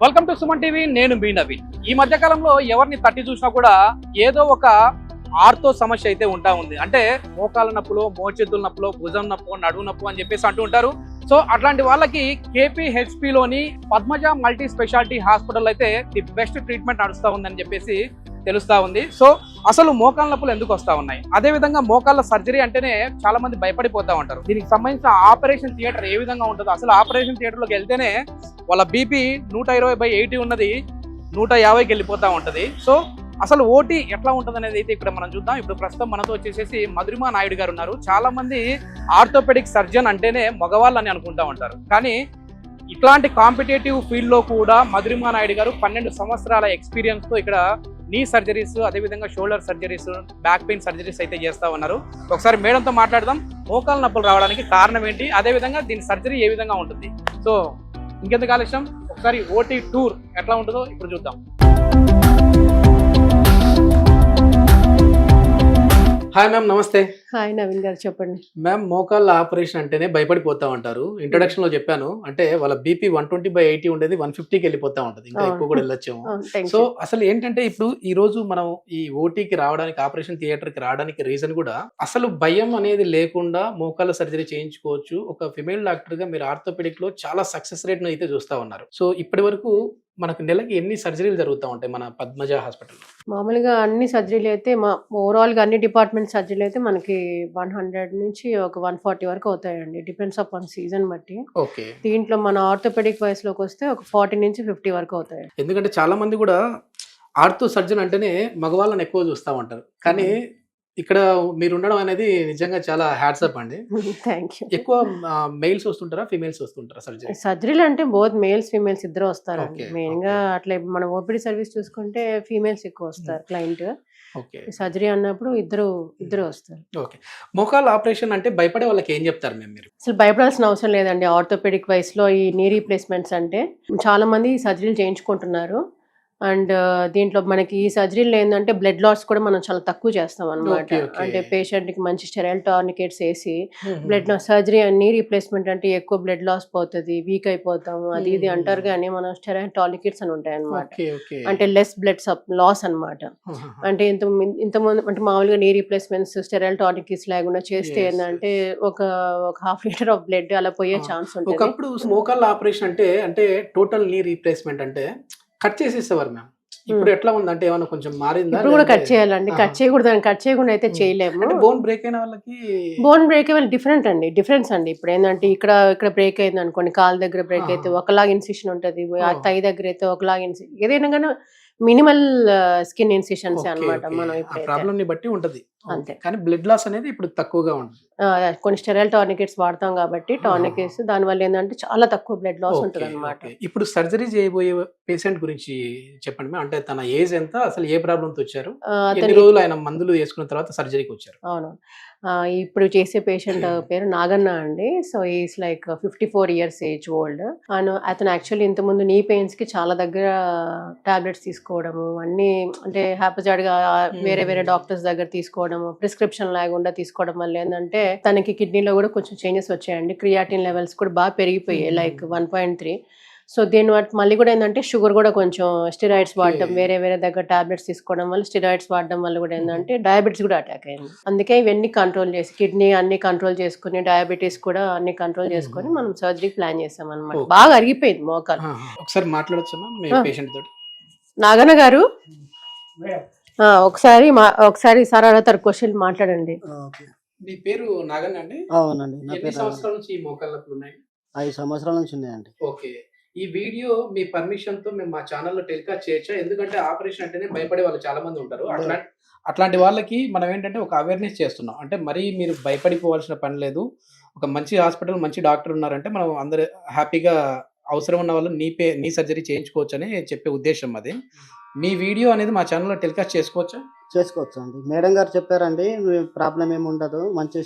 Welcome to Suman TV. నేను మీ నవీన్. ఈ మధ్య కాలంలో ఎవరిని తట్టి చూసినా కూడా ఏదో ఒక ఆర్థో సమస్య అయితే ఉంటా ఉంది. అంటే మోకాల నొప్పులు, మోచేతుల నొప్పులు, భుజం నొప్పు, నడువు నొప్పు అని చెప్పేసి అంటూ ఉంటారు. సో అట్లాంటి వాళ్ళకి కేపీహెచ్పిలోని పద్మజ మల్టీ స్పెషాలిటీ హాస్పిటల్ అయితే ది బెస్ట్ ట్రీట్మెంట్ నడుస్తూ ఉందని చెప్పేసి తెలుస్తా ఉంది. సో అసలు మోకాళ్ళ నొప్పులు ఎందుకు వస్తా ఉన్నాయి, అదే విధంగా మోకాళ్ళ సర్జరీ అంటేనే చాలా మంది భయపడిపోతా ఉంటారు. దీనికి సంబంధించిన ఆపరేషన్ థియేటర్ ఏ విధంగా ఉంటుందో, అసలు ఆపరేషన్ థియేటర్లోకి వెళ్తేనే వాళ్ళ బీపీ 120/80 ఉన్నది 150కి వెళ్ళిపోతా ఉంటది. సో అసలు ఓటీ ఎట్లా ఉంటుంది అనేది అయితే ఇక్కడ మనం చూద్దాం. ఇప్పుడు ప్రస్తుతం మనతో వచ్చేసేసి మధురిమా నాయుడు గారు ఉన్నారు. చాలా మంది ఆర్థోపెడిక్ సర్జన్ అంటేనే మగవాళ్ళని అనుకుంటా ఉంటారు, కానీ ఇట్లాంటి కాంపిటేటివ్ ఫీల్డ్ లో కూడా మధురిమా నాయుడు గారు 12 సంవత్సరాల ఎక్స్పీరియన్స్ తో ఇక్కడ నీ సర్జరీస్, అదేవిధంగా shoulder surgeries, back pain surgeries అయితే చేస్తా ఉన్నారు. ఒకసారి మేడంతో మాట్లాడదాం. మోకాళ్ళ నొప్పులు రావడానికి కారణం ఏంటి, అదేవిధంగా దీని సర్జరీ ఏ విధంగా ఉంటుంది. సో ఇంకెందుకు ఆలస్యం, ఒకసారి ఓటీ టూర్ ఎట్లా ఉంటుందో ఇప్పుడు చూద్దాం. హాయ్ మ్యామ్, నమస్తే. హాయ్ నవీన్ గారు, చెప్పండి. మ్యామ్, మోకాళ్ళ ఆపరేషన్ అంటేనే భయపడిపోతా ఉంటారు. ఇంట్రొడక్షన్ లో చెప్పాను, అంటే వాళ్ళ బీపీ 120/80 ఉండేది 150కి వెళ్ళిపోతా ఉంటుంది, ఇంకా ఎక్కువ కూడా వెళ్ళొచ్చేమో. సో అసలు ఏంటంటే ఇప్పుడు ఈ రోజు మనం ఈ ఓటీకి రావడానికి, ఆపరేషన్ థియేటర్ కి రావడానికి రీజన్ కూడా అసలు భయం అనేది లేకుండా మోకాళ్ళ సర్జరీ చేయించుకోవచ్చు. ఒక ఫిమేల్ డాక్టర్ గా మీరు ఆర్థోపెడిక్ లో చాలా సక్సెస్ రేట్ ను అయితే చూస్తా ఉన్నారు. సో ఇప్పటి వరకు మనకు నెలకి ఎన్ని సర్జరీలు జరుగుతూ ఉంటాయి మన పద్మజ హాస్పిటల్? మామూలుగా అన్ని సర్జరీలు అయితే ఓవరాల్ గా అన్ని డిపార్ట్మెంట్ సర్జరీలు అయితే మనకి 100 నుంచి ఒక 140 వరకు అవుతాయండి, డిపెండ్స్ ఆన్ సీజన్ బట్టి. ఓకే. దీంట్లో మన ఆర్థోపెడిక్ వయసులోకి వస్తే ఒక 40 నుంచి 50 వరకు అవుతాయి. ఎందుకంటే చాలా మంది కూడా ఆర్థో సర్జన్ అంటేనే మగవాళ్ళని ఎక్కువ చూస్తూ ఉంటారు, కానీ ఇక్కడ మీరు ఉండడం అనేది నిజంగా చాలా హ్యాట్సప్ అండి. Thank you. ఎక్కువ మెయిల్స్ వస్తుంటారా, ఫీమేల్స్ వస్తుంటారా సర్జరీ? సర్జరీలు అంటే బోత్ మేల్స్ ఫీమేల్స్ ఇద్దరు వస్తారండి. Okay, మెయిన్ గా అట్లా మన ఓపీడీ సర్వీస్ చూసుకుంటే ఫీమేల్స్ ఎక్కువ వస్తారు క్లయింట్. ఓకే. సర్జరీ అన్నప్పుడు ఇద్దరు వస్తారు. ఓకే. మోకాళ్ళ ఆపరేషన్ అంటే భయపడే వాళ్ళకి ఏం చెప్తారు మేము మీరు? అసలు భయపడాల్సిన అవసరం లేదండి. ఆర్థోపెడిక్ వయసులో ఈ నీ రీప్లేస్మెంట్స్ అంటే చాలా మంది సర్జరీలు చేయించుకుంటున్నారు. అండ్ దీంట్లో మనకి ఈ సర్జరీలో ఏంటంటే బ్లడ్ లాస్ కూడా మనం చాలా తక్కువ చేస్తాం అనమాట. అంటే పేషెంట్ కి మంచి స్టెరైల్ టార్నికెట్స్ వేసి blood loss surgery knee replacement అంటే ఎక్కువ బ్లడ్ లాస్ పోతుంది, వీక్ అయిపోతాము, అది ఇది అంటారు. కానీ మనం స్టెరైల్ టార్నికెట్స్ అని ఉంటాయి అనమాట. అంటే లెస్ బ్లడ్ లాస్ అనమాట. అంటే ఇంతకుముందు అంటే మామూలుగా నీ రీప్లేస్మెంట్స్ స్టెరైల్ టార్నికెట్స్ లేకుండా చేస్తే ఏంటంటే ఒక 1/2 లీటర్ ఆఫ్ బ్లడ్ అలా పోయే ఛాన్స్ ఉంటుంది. ఒకప్పుడు మోకాళ్ళ ఆపరేషన్ అంటే టోటల్ నీ రీప్లేస్మెంట్ అంటే కట్ చేసేసేవారు మ్యామ్. ఇప్పుడు ఎట్లా ఉందంటే ఏమైనా కొంచెం మారిందా? ఇప్పుడు కూడా కట్ చేయాలండి. కట్ చేయకూడదు, కట్ చేయకుండా అయితే చేయలేము. బోన్ బ్రేక్ అయిన వాళ్ళకి బోన్ బ్రేక్ అయ్యే డిఫరెన్స్ అండి. ఇప్పుడు ఏంటంటే ఇక్కడ బ్రేక్ అయింది అనుకోండి, కాలు దగ్గర బ్రేక్ అయితే ఒకలాగా ఇన్సిషన్ ఉంటుంది, తై దగ్గర అయితే ఒకలాగా ఇన్సిషన్, ఏదైనా కానీ మినిమల్ స్కిన్ ఇన్సిషన్స్ అన్నమాట. మనం ప్రాబ్లమ్ ని బట్టి ఉంటది అంతే. కానీ బ్లడ్ లాస్ అనేది ఇప్పుడు తక్కువగా ఉంటుంది. కొన్ని స్టెరైల్ టార్నికెట్స్ వాడతాం కాబట్టి టార్నికెట్స్ దాని వల్ల ఏంటంటే చాలా తక్కువ బ్లడ్ లాస్ ఉంటుంది అనమాట. ఇప్పుడు సర్జరీ చేయబోయే పేషెంట్ గురించి చెప్పండి. అంటే తన ఏజ్ ఎంత, అసలు ఏ ప్రాబ్లమ్ తో వచ్చారు, ఎన్ని రోజులు ఆయన మందులు వేసుకున్న తర్వాత సర్జరీకి వచ్చారు? అవును, ఇప్పుడు చేసే పేషెంట్ పేరు నాగన్న అండి. So is like 54 years age old. అతను యాక్చువల్లీ ఇంతకుముందు నీ పెయిన్స్ కి చాలా దగ్గర టాబ్లెట్స్ తీసుకోవడము, అన్ని అంటే హ్యాపీజాడ్గా వేరే డాక్టర్స్ దగ్గర తీసుకోవడము, ప్రిస్క్రిప్షన్ లేకుండా తీసుకోవడం వల్ల ఏంటంటే తనకి కిడ్నీలో కూడా కొంచెం చేంజెస్ వచ్చాయండి. క్రియాటిన్ లెవెల్స్ కూడా బాగా పెరిగిపోయాయి, లైక్ 1.3. సో దీని బట్టి మళ్ళీ కూడా ఏంటంటే షుగర్ కూడా కొంచెం స్టెరాయిడ్స్ వాడడం, వేరే దగ్గర టాబ్లెట్స్ తీసుకోవడం వల్ల, స్టెరాయిడ్స్ వాడడం వల్ల కూడా ఏంటంటే డయాబెటీస్ కూడా అటాక్ అయింది. అందుకే ఇవన్నీ కంట్రోల్ చేసి, కిడ్నీ అన్ని కంట్రోల్ చేసుకుని, డయాబెటీస్ కూడా అన్ని కంట్రోల్ చేసుకుని మనం సర్జరీ ప్లాన్ చేసాం అనమాట. బాగా అరిగిపోయింది మోకాలు. ఒకసారి మాట్లాడొచ్చా మీ పేషెంట్ తోటి? నాగన్న గారు ఒకసారి సార్ అడుగుతారు, క్వశ్చన్ మాట్లాడండి. మీ పేరు నాగన్న అండి? అవునండి. ఎన్ని సంవత్సరాల నుంచి ఈ మోకాళ్ళ నొప్పులు ఉన్నాయి? 5 సంవత్సరాల నుంచి ఉన్నాయండి. ఓకే. ఈ వీడియో మీ పర్మిషన్ తో మేము మా ఛానల్లో టెలికాస్ట్ చేయొచ్చా? ఎందుకంటే ఆపరేషన్ అంటేనే భయపడే వాళ్ళు చాలా మంది ఉంటారు. అట్లాంటి వాళ్ళకి మనం ఏంటంటే ఒక అవేర్నెస్ చేస్తున్నాం. అంటే మరీ మీరు భయపడిపోవాల్సిన పని లేదు. ఒక మంచి హాస్పిటల్, మంచి డాక్టర్ ఉన్నారంటే మనం అందరూ హ్యాపీగా అవసరం ఉన్న వాళ్ళు నీ సర్జరీ చేయించుకోవచ్చు అని చెప్పే ఉద్దేశం అది. మీ వీడియో అనేది మా ఛానల్లో టెలికాస్ట్ చేసుకోవచ్చా? చేసుకోవచ్చు అండి. మేడం గారు చెప్పారండి, ప్రాబ్లం ఏమి ఉండదు, మంచి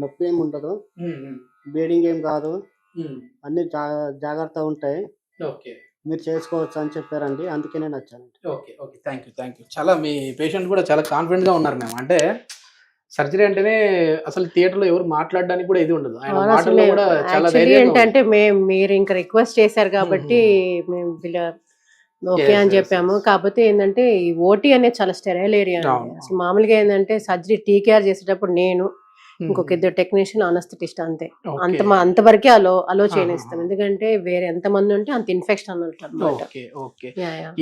నొప్పి ఏమి ఉండదు, బ్లీడింగ్ ఏం కాదు, అన్ని జాగ్రత్త ఉంటాయి, మీరు చేసుకోవచ్చు అని చెప్పారండి. అందుకే నేను వచ్చానండి. ఓకే. Thank you. చాలా మీ పేషెంట్ కూడా చాలా కాన్ఫిడెంట్ గా ఉన్నారు మేము. అంటే సర్జరీ అంటేనే అసలు థియేటర్ లో ఎవరు మాట్లాడడానికి కూడా ఇది ఉండదు. ఆయన అవును, అసలు మాటల్లో కూడా చాలా యాక్చువల్లీ ధైర్యంగా ఉంది. ఏంటంటే మీరు ఇంకా రిక్వెస్ట్ చేశారు కాబట్టి మేము ఓకే Yes, అని yes, చెప్పాము. yes. కాకపోతే ఏంటంటే ఈ ఓటీ అనేది చాలా స్టెరైల్ ఏరియా అండి. అవును, అసలు మామూలుగా ఏంటంటే సర్జరీ టీకేఆర్ చేసేటప్పుడు నేను Mhm. ఇంకొక ఇద్దరు టెక్నీషియన్ అనస్థెటిస్ట్ అంతే. Okay. అంతవరకే అలో ఆహా. చేయనిస్తాం. ఎందుకంటే వేరే ఎంతమంది ఉంటే అంత ఇన్ఫెక్షన్ అన్నట్టు అనమాట. Okay okay.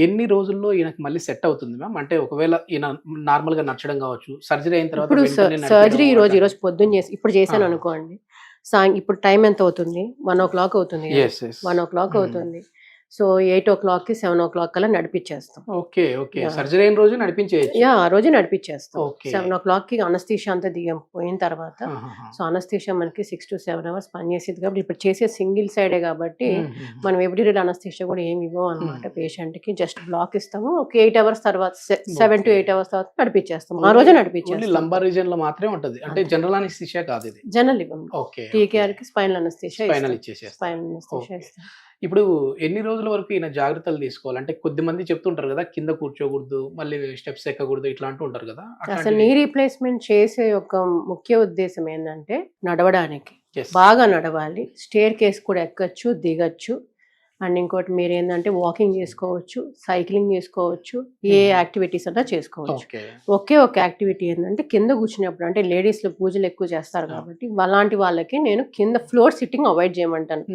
ఎన్ని రోజుల్లో ఈయనకి మళ్ళీ సెట్ అవుతుంది మ్యామ్? అంటే ఒకవేళ ఈయన నార్మల్ గా నచ్చడం కావచ్చు, సర్జరీ అయిన తర్వాత ఇప్పుడు వెంటనే సర్జరీ ఈ నడిపేయడం రోజు పొద్దున్న చేసి ఇప్పుడు చేశాను ఆ. అనుకోండి. ఇప్పుడు టైం ఎంత అవుతుంది? 1:00 అవుతుంది కదా. Yes, yes. 1:00 Hmm. అవుతుంది. సో 8:00కి 7:00 కల్లా నడిపించేస్తాం. Okay okay. Yeah. సర్జరీ అయిన రోజు నడిపించేయచ్చు. ఆ రోజు నడిపించేస్తాం. Okay. 7:00కి అనస్థీషియా అంతా పోయిన తర్వాత ఆహాహా. సో అనస్థీషియా మనకి 6 to 7 hours పనిచేసేది కాబట్టి ఇప్పుడు చేసే సింగిల్ సైడే కాబట్టి Mhm. మనం ఎవిడెడ్ అనస్థీషియా కూడా ఏమి ఇవ్వం అనమాట. పేషెంట్ కి జస్ట్ బ్లాక్ ఇస్తాము. ఒక 8 hours తర్వాత 7 to 8 hours తర్వాత నడిపించేస్తాం. ఆ రోజు ఓన్లీ నడిపించేస్తాం. లంబార్ రీజియన్ లో మాత్రమే ఉంటది. అంటే జనరల్ అనెస్థీషియా కాదు ఇది. జనరల్ ఇవ్వం. ఓకే. టీకేఆర్ కి స్పైనల్ అనస్థీషియా ఫైనల్ ఇచ్చేసేస్తాం. Spinal anaesthesia Okay. ఇస్తాం. ఇప్పుడు ఎన్ని రోజుల వరకు ఈయన జాగ్రత్తలు తీసుకోవాలి? అంటే కొద్ది మంది చెప్తుంటారు కదా, కింద కూర్చోకూడదు, మళ్ళీ స్టెప్స్ ఎక్కకూడదు, ఇట్లా అంటూ ఉంటారు కదా. అసలు నీ రీప్లేస్మెంట్ చేసే ఒక ముఖ్య ఉద్దేశం ఏంటంటే నడవడానికి Yes. బాగా నడవాలి. స్టేర్ కేస్ కూడా ఎక్కచ్చు, దిగచ్చు. అండ్ ఇంకోటి మీరు ఏంటంటే వాకింగ్ చేసుకోవచ్చు, సైక్లింగ్ చేసుకోవచ్చు, ఏ యాక్టివిటీస్ అన్నా చేసుకోవచ్చు. ఓకే. ఒకే ఒక యాక్టివిటీ ఏంటంటే కింద కూర్చున్నప్పుడు అంటే లేడీస్లో పూజలు ఎక్కువ చేస్తారు కాబట్టి అలాంటి వాళ్ళకి నేను కింద ఫ్లోర్ సిట్టింగ్ అవాయిడ్ చేయమంటాను.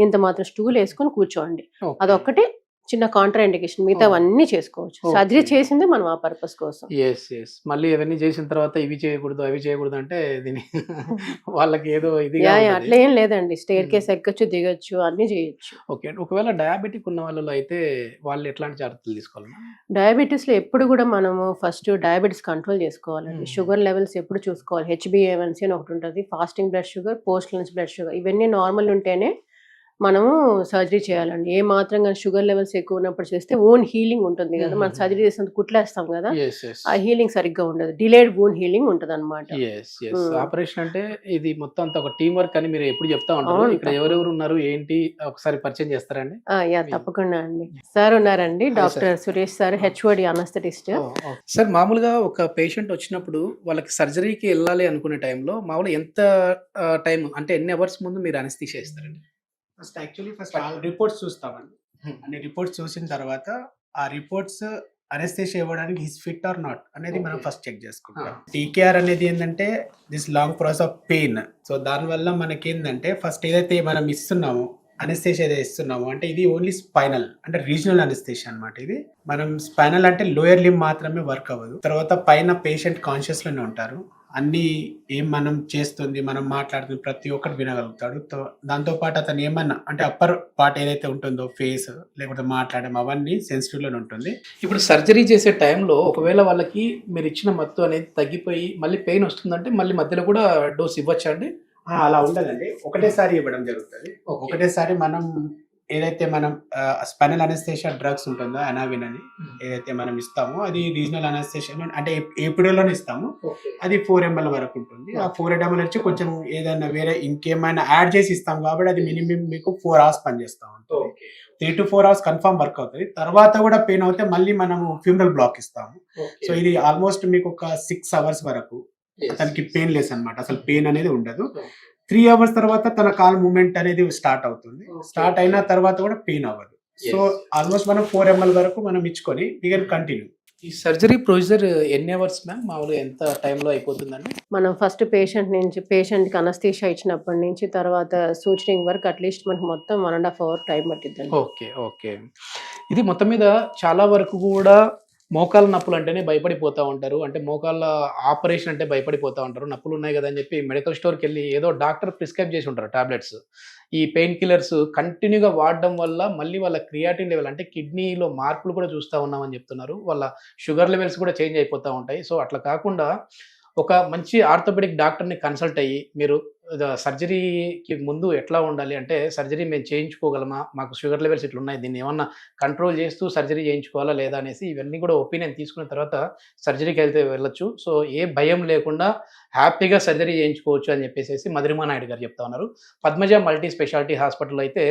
ఇంత మాత్రం స్టూల్ వేసుకొని కూర్చోండి. Okay. అదొక్కటే చిన్న కాంట్రా ఇండికేషన్. మిగతా అన్నీ చేసుకోవచ్చు. Okay. సర్జరీ చేసింది మనం ఆ పర్పస్ కోసం. Yes yes. మళ్ళీ ఇవన్నీ చేసిన తర్వాత ఇవి చేయకూడదు అవి చేయకూడదు అంటే దీని వాళ్ళకి ఏదో ఇది. అట్లా ఏం లేదండి. స్టేర్ కేస్ ఎక్కచ్చు, దిగచ్చు, అన్ని చేయొచ్చు. ఓకే. ఒకవేళ డయాబెటిక్ ఉన్న వాళ్ళలో అయితే వాళ్ళు ఎట్లాంటి జాగ్రత్తలు తీసుకోవాలి? డయాబెటీస్ లో ఎప్పుడు కూడా మనము ఫస్ట్ డయాబెటీస్ కంట్రోల్ చేసుకోవాలండి. షుగర్ లెవెల్స్ ఎప్పుడు చూసుకోవాలి. HbA1c అని ఒకటి ఉంటుంది. Fasting blood sugar, post lunch blood sugar ఇవన్నీ నార్మల్ ఉంటేనే మనము సర్జరీ చేయాలండి. ఏ మాత్రం కానీ షుగర్ లెవెల్స్ ఎక్కువ ఉన్నప్పుడు చేస్తే ఓన్ హీలింగ్ ఉంటుంది కదా. మనం సర్జరీ చేసినంత కుట్లేస్తాం కదా, Yes, yes. ఆ హీలింగ్ సరిగ్గా ఉండదు. డిలేడ్ ఓన్ హీలింగ్ ఉంటుంది అనమాట. Yes, yes. ఆపరేషన్ అంటే ఇది మొత్తం అంతా ఒక టీం వర్క్ అని మీరు ఎప్పుడు చెప్తా ఉంటారు. అవును, ఇక్కడ ఎవరెవరు ఉన్నారు ఏంటి ఒకసారి పరిచయం చేస్తారండి? తప్పకుండా అండి. సార్ ఉన్నారండి, doctor Suresh sir, HOD anaesthetist. Sir, మామూలుగా ఒక పేషెంట్ వచ్చినప్పుడు వాళ్ళకి సర్జరీకి వెళ్ళాలి అనుకునే టైంలో మామూలుగా ఎంత టైం అంటే ఎన్ని అవర్స్ ముందు మీరు అనస్థీషియా ఇస్తారండి? ఫస్ట్ రిపోర్ట్స్ చూస్తామండి. అన్ని రిపోర్ట్స్ చూసిన తర్వాత ఆ రిపోర్ట్స్ అనెస్థీషియా ఇవ్వడానికి హిస్ ఫిట్ ఆర్ నాట్ అనేది మనం ఫస్ట్ చెక్ చేసుకుంటాం. టీకేఆర్ అనేది ఏంటంటే this long process of pain. So దానివల్ల మనకి ఏంటంటే ఫస్ట్ ఏదైతే మనం ఇస్తున్నామో అనెస్థీషియా ఏదైతే ఇస్తున్నామో అంటే ఇది ఓన్లీ స్పైనల్ అంటే రీజనల్ అనెస్థీషియా అనమాట. ఇది మనం స్పైనల్ అంటే లోయర్ లిమ్ మాత్రమే వర్క్ అవ్వదు. తర్వాత పైన పేషెంట్ కాన్షియస్ లోనే ఉంటారు. అన్ని ఏం మనం చేస్తుంది, మనం మాట్లాడుతుంది ప్రతి ఒక్కటి వినగలుగుతాడు. దాంతో పాటు అతను ఏమన్నా అంటే అప్పర్ పార్ట్ ఏదైతే ఉంటుందో ఫేస్ లేకపోతే మాట్లాడడం అవన్నీ సెన్సిటివ్ లోనే ఉంటుంది. ఇప్పుడు సర్జరీ చేసే టైంలో ఒకవేళ వాళ్ళకి మీరు ఇచ్చిన మత్తు అనేది తగ్గిపోయి మళ్ళీ పెయిన్ వస్తుందంటే మళ్ళీ మధ్యలో కూడా డోస్ ఇవ్వచ్చా అండి? అలా ఉండదండి, ఒకటేసారి ఇవ్వడం జరుగుతుంది. ఒకటేసారి మనం ఏదైతే మనం స్పైనల్ అనెస్థీషియా డ్రగ్స్ ఉంటుందో అనావిన్ అని ఏదైతే మనం ఇస్తామో అది రీజనల్ అనెస్థీషియా అంటే ఏప్రిల్లోనే ఇస్తాము. అది 4 ml వరకు ఉంటుంది. ఆ 4 ml వచ్చి కొంచెం ఏదైనా వేరే ఇంకేమైనా యాడ్ చేసి ఇస్తాం కాబట్టి అది మినిమం మీకు 4 hours పనిచేస్తాం ఉంటుంది. 3 to 4 hours కన్ఫర్మ్ వర్క్ అవుతుంది. తర్వాత కూడా పెయిన్ అవుతే మళ్ళీ మనము ఫ్యూమరల్ బ్లాక్ ఇస్తాము. సో ఇది ఆల్మోస్ట్ మీకు ఒక 6 hours వరకు అతనికి పెయిన్ లెస్ అనమాట. అసలు పెయిన్ అనేది ఉండదు. 3 hours తర్వాత తన కాల్ మూవ్మెంట్ అనేది స్టార్ట్ అవుతుంది. స్టార్ట్ అయిన తర్వాత కూడా పెయిన్ అవ్వదు. సో ఆల్మోస్ట్ మనం 4 ml వరకు మనం ఇచ్చుకొని వీ కెన్ కంటిన్యూ. ఈ సర్జరీ ప్రొసీజర్ ఎన్ని అవర్స్ మ్యామ్? మామూలుగా ఎంత టైంలో అయిపోతుందండి? మనం ఫస్ట్ పేషెంట్కి అనస్థీషియా ఇచ్చినప్పటి నుంచి తర్వాత సూచరింగ్ వరకు అట్లీస్ట్ మనకి మొత్తం 1.5 hour టైం పట్టిద్దండి. Okay okay. ఇది మొత్తం మీద చాలా వరకు కూడా మోకాళ్ళ నొప్పులు అంటేనే భయపడిపోతూ ఉంటారు. అంటే మోకాళ్ళ ఆపరేషన్ అంటే భయపడిపోతూ ఉంటారు. నొప్పులు ఉన్నాయి కదా అని చెప్పి మెడికల్ స్టోర్కి వెళ్ళి ఏదో డాక్టర్ ప్రిస్క్రైబ్ చేసి ఉంటారు టాబ్లెట్స్. ఈ పెయిన్ కిల్లర్స్ కంటిన్యూగా వాడడం వల్ల మళ్ళీ వాళ్ళ క్రియాటిన్ లెవెల్ అంటే కిడ్నీలో మార్పులు కూడా చూస్తూ ఉన్నామని చెప్తున్నారు. వాళ్ళ షుగర్ లెవెల్స్ కూడా చేంజ్ అయిపోతూ ఉంటాయి. సో అట్లా కాకుండా ఒక మంచి ఆర్థోపెడిక్ డాక్టర్ని కన్సల్ట్ అయ్యి మీరు సర్జరీకి ముందు ఎట్లా ఉండాలి అంటే సర్జరీ మేము చేయించుకోగలమా, మాకు షుగర్ లెవెల్స్ ఇట్లా ఉన్నాయి, దీన్ని ఏమన్నా కంట్రోల్ చేస్తూ సర్జరీ చేయించుకోవాలా లేదా అనేసి ఇవన్నీ కూడా ఒపీనియన్ తీసుకున్న తర్వాత సర్జరీకి వెళ్తే వెళ్ళొచ్చు. సో ఏ భయం లేకుండా హ్యాపీగా సర్జరీ చేయించుకోవచ్చు అని చెప్పేసి మధురిమా నాయుడు గారు చెప్తా ఉన్నారు. పద్మజ మల్టీ స్పెషాలిటీ హాస్పిటల్ అయితే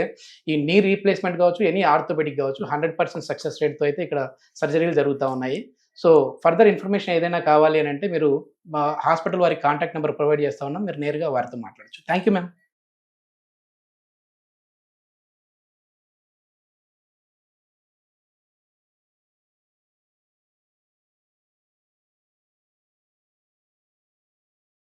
ఈ నీ రీప్లేస్మెంట్ కావచ్చు, ఎనీ ఆర్థోపెడిక్ కావచ్చు 100% సక్సెస్ రేట్తో అయితే ఇక్కడ సర్జరీలు జరుగుతూ ఉన్నాయి. సో ఫర్దర్ ఇన్ఫర్మేషన్ ఏదైనా కావాలి అని అంటే మీరు మా హాస్పిటల్ వారి కాంటాక్ట్ నెంబర్ ప్రొవైడ్ చేస్తా ఉన్నాం, మీరు నేరుగా వారితో మాట్లాడచ్చు. Thank you ma'am.